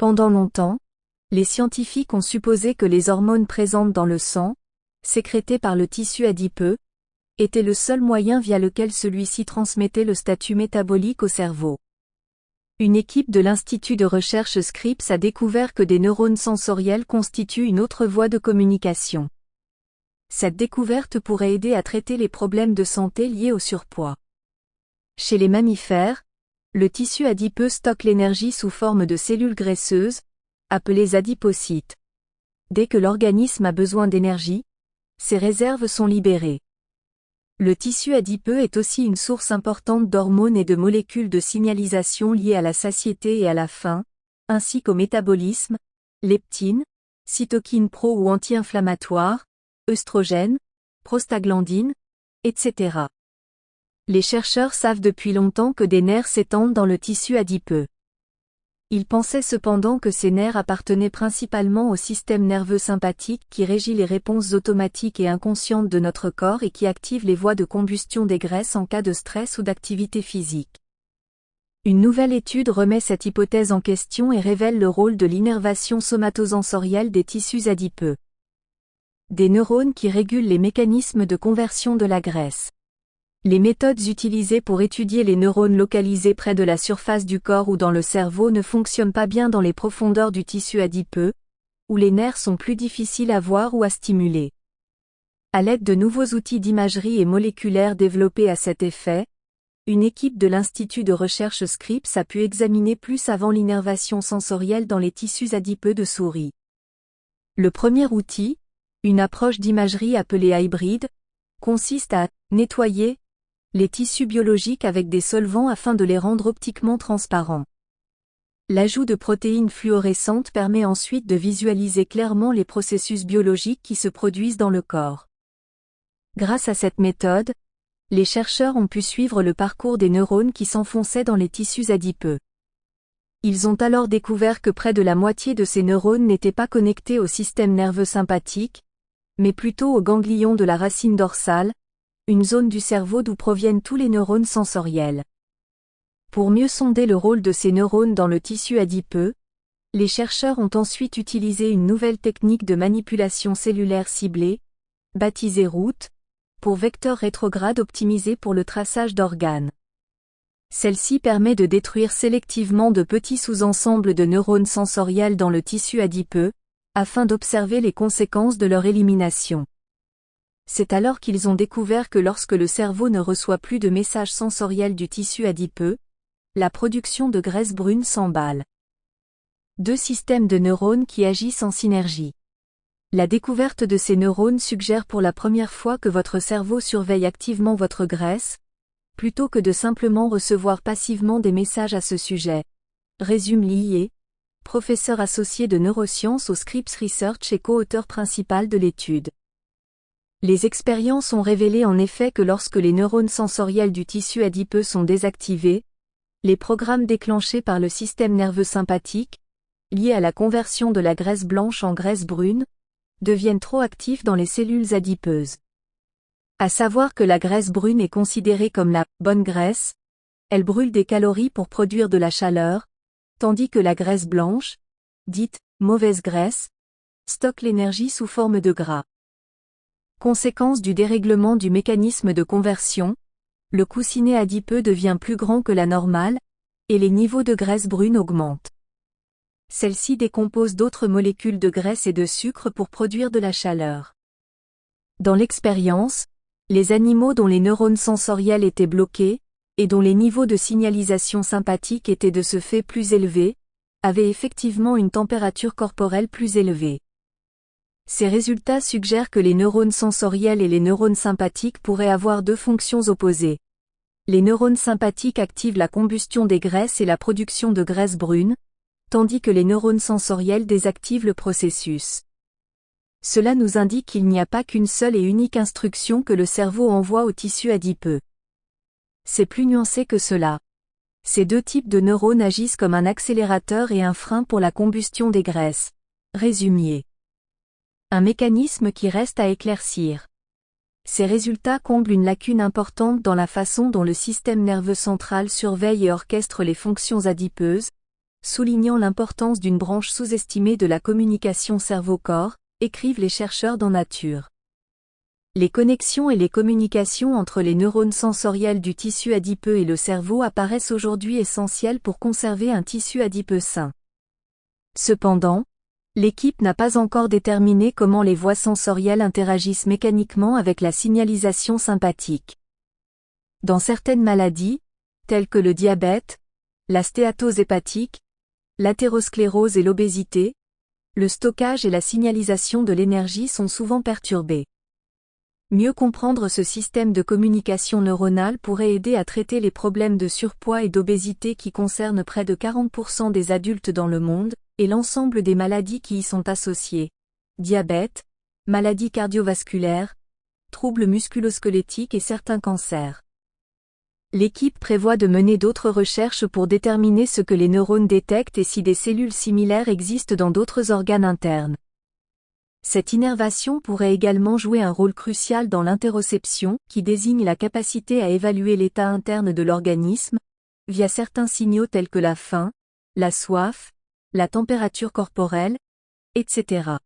Pendant longtemps, les scientifiques ont supposé que les hormones présentes dans le sang, sécrétées par le tissu adipeux, étaient le seul moyen via lequel celui-ci transmettait le statut métabolique au cerveau. Une équipe de l'Institut de recherche Scripps a découvert que des neurones sensoriels constituent une autre voie de communication. Cette découverte pourrait aider à traiter les problèmes de santé liés au surpoids. Chez les mammifères, le tissu adipeux stocke l'énergie sous forme de cellules graisseuses, appelées adipocytes. Dès que l'organisme a besoin d'énergie, ces réserves sont libérées. Le tissu adipeux est aussi une source importante d'hormones et de molécules de signalisation liées à la satiété et à la faim, ainsi qu'au métabolisme, leptine, cytokines pro- ou anti-inflammatoires, œstrogènes, prostaglandines, etc. Les chercheurs savent depuis longtemps que des nerfs s'étendent dans le tissu adipeux. Ils pensaient cependant que ces nerfs appartenaient principalement au système nerveux sympathique qui régit les réponses automatiques et inconscientes de notre corps et qui active les voies de combustion des graisses en cas de stress ou d'activité physique. Une nouvelle étude remet cette hypothèse en question et révèle le rôle de l'innervation somatosensorielle des tissus adipeux. Des neurones qui régulent les mécanismes de conversion de la graisse. Les méthodes utilisées pour étudier les neurones localisés près de la surface du corps ou dans le cerveau ne fonctionnent pas bien dans les profondeurs du tissu adipeux, où les nerfs sont plus difficiles à voir ou à stimuler. À l'aide de nouveaux outils d'imagerie et moléculaires développés à cet effet, une équipe de l'Institut de recherche Scripps a pu examiner plus avant l'innervation sensorielle dans les tissus adipeux de souris. Le premier outil, une approche d'imagerie appelée hybride, consiste à nettoyer les tissus biologiques avec des solvants afin de les rendre optiquement transparents. L'ajout de protéines fluorescentes permet ensuite de visualiser clairement les processus biologiques qui se produisent dans le corps. Grâce à cette méthode, les chercheurs ont pu suivre le parcours des neurones qui s'enfonçaient dans les tissus adipeux. Ils ont alors découvert que près de la moitié de ces neurones n'étaient pas connectés au système nerveux sympathique, mais plutôt aux ganglions de la racine dorsale, une zone du cerveau d'où proviennent tous les neurones sensoriels. Pour mieux sonder le rôle de ces neurones dans le tissu adipeux, les chercheurs ont ensuite utilisé une nouvelle technique de manipulation cellulaire ciblée, baptisée route, pour vecteur rétrograde optimisé pour le traçage d'organes. Celle-ci permet de détruire sélectivement de petits sous-ensembles de neurones sensoriels dans le tissu adipeux, afin d'observer les conséquences de leur élimination. C'est alors qu'ils ont découvert que lorsque le cerveau ne reçoit plus de messages sensoriels du tissu adipeux, la production de graisse brune s'emballe. Deux systèmes de neurones qui agissent en synergie. La découverte de ces neurones suggère pour la première fois que votre cerveau surveille activement votre graisse, plutôt que de simplement recevoir passivement des messages à ce sujet. Résume Li, professeur associé de neurosciences au Scripps Research et co-auteur principal de l'étude. Les expériences ont révélé en effet que lorsque les neurones sensoriels du tissu adipeux sont désactivés, les programmes déclenchés par le système nerveux sympathique, liés à la conversion de la graisse blanche en graisse brune, deviennent trop actifs dans les cellules adipeuses. À savoir que la graisse brune est considérée comme la « bonne graisse », elle brûle des calories pour produire de la chaleur, tandis que la graisse blanche, dite « mauvaise graisse », stocke l'énergie sous forme de gras. Conséquence du dérèglement du mécanisme de conversion, le coussinet adipeux devient plus grand que la normale, et les niveaux de graisse brune augmentent. Celle-ci décompose d'autres molécules de graisse et de sucre pour produire de la chaleur. Dans l'expérience, les animaux dont les neurones sensoriels étaient bloqués, et dont les niveaux de signalisation sympathique étaient de ce fait plus élevés, avaient effectivement une température corporelle plus élevée. Ces résultats suggèrent que les neurones sensoriels et les neurones sympathiques pourraient avoir deux fonctions opposées. Les neurones sympathiques activent la combustion des graisses et la production de graisse brune, tandis que les neurones sensoriels désactivent le processus. Cela nous indique qu'il n'y a pas qu'une seule et unique instruction que le cerveau envoie au tissu adipeux. C'est plus nuancé que cela. Ces deux types de neurones agissent comme un accélérateur et un frein pour la combustion des graisses. Résumier. Un mécanisme qui reste à éclaircir. Ces résultats comblent une lacune importante dans la façon dont le système nerveux central surveille et orchestre les fonctions adipeuses, soulignant l'importance d'une branche sous-estimée de la communication cerveau-corps, écrivent les chercheurs dans Nature. Les connexions et les communications entre les neurones sensoriels du tissu adipeux et le cerveau apparaissent aujourd'hui essentielles pour conserver un tissu adipeux sain. Cependant, l'équipe n'a pas encore déterminé comment les voies sensorielles interagissent mécaniquement avec la signalisation sympathique. Dans certaines maladies, telles que le diabète, la stéatose hépatique, l'athérosclérose et l'obésité, le stockage et la signalisation de l'énergie sont souvent perturbés. Mieux comprendre ce système de communication neuronale pourrait aider à traiter les problèmes de surpoids et d'obésité qui concernent près de 40% des adultes dans le monde, et l'ensemble des maladies qui y sont associées. Diabète, maladies cardiovasculaires, troubles musculo-squelettiques et certains cancers. L'équipe prévoit de mener d'autres recherches pour déterminer ce que les neurones détectent et si des cellules similaires existent dans d'autres organes internes. Cette innervation pourrait également jouer un rôle crucial dans l'interoception, qui désigne la capacité à évaluer l'état interne de l'organisme, via certains signaux tels que la faim, la soif, la température corporelle, etc.